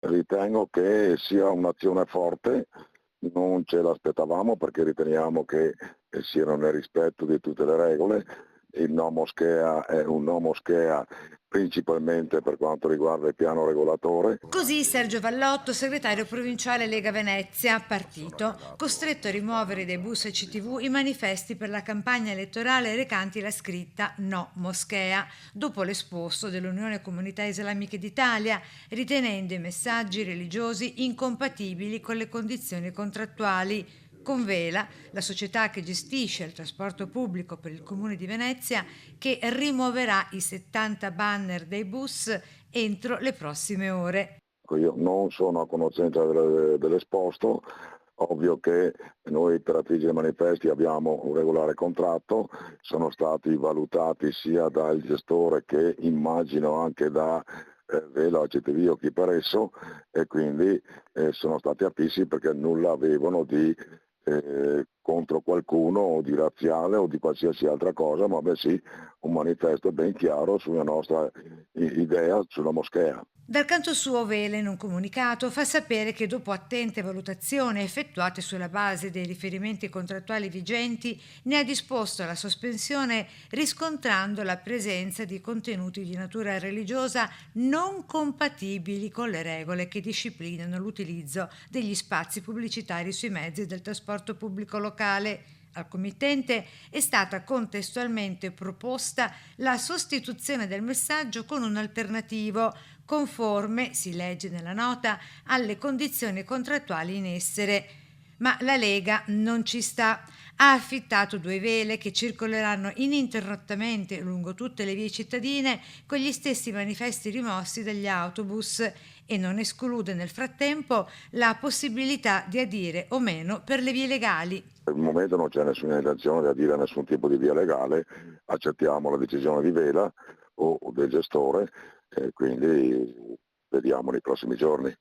Ritengo che sia un'azione forte, non ce l'aspettavamo perché riteniamo che siano nel rispetto di tutte le regole. Il no moschea è un no moschea principalmente per quanto riguarda il piano regolatore. Così Sergio Vallotto, segretario provinciale Lega Venezia, partito, costretto a rimuovere dai bus e CTV i manifesti per la campagna elettorale recanti la scritta No Moschea, dopo l'esposto dell'Unione Comunità Islamiche d'Italia, ritenendo i messaggi religiosi incompatibili con le condizioni contrattuali. Convela, la società che gestisce il trasporto pubblico per il Comune di Venezia, che rimuoverà i 70 banner dei bus entro le prossime ore. Io non sono a conoscenza dell'esposto, ovvio che noi per attingere i manifesti abbiamo un regolare contratto, sono stati valutati sia dal gestore che immagino anche da Vela o CTV o chi per esso, e quindi sono stati appisi perché nulla avevano di contro qualcuno o di razziale o di qualsiasi altra cosa, ma bensì un manifesto ben chiaro sulla nostra idea sulla moschea. Dal canto suo Vele, in un comunicato, fa sapere che dopo attente valutazioni effettuate sulla base dei riferimenti contrattuali vigenti, ne ha disposto la sospensione riscontrando la presenza di contenuti di natura religiosa non compatibili con le regole che disciplinano l'utilizzo degli spazi pubblicitari sui mezzi del trasporto pubblico locale. Al committente è stata contestualmente proposta la sostituzione del messaggio con un alternativo conforme, si legge nella nota, alle condizioni contrattuali in essere. Ma la Lega non ci sta. Ha affittato 2 vele che circoleranno ininterrottamente lungo tutte le vie cittadine con gli stessi manifesti rimossi dagli autobus e non esclude nel frattempo la possibilità di adire o meno per le vie legali. Per il momento non c'è nessuna intenzione di adire a nessun tipo di via legale, accettiamo la decisione di Vela o del gestore e quindi vediamo nei prossimi giorni.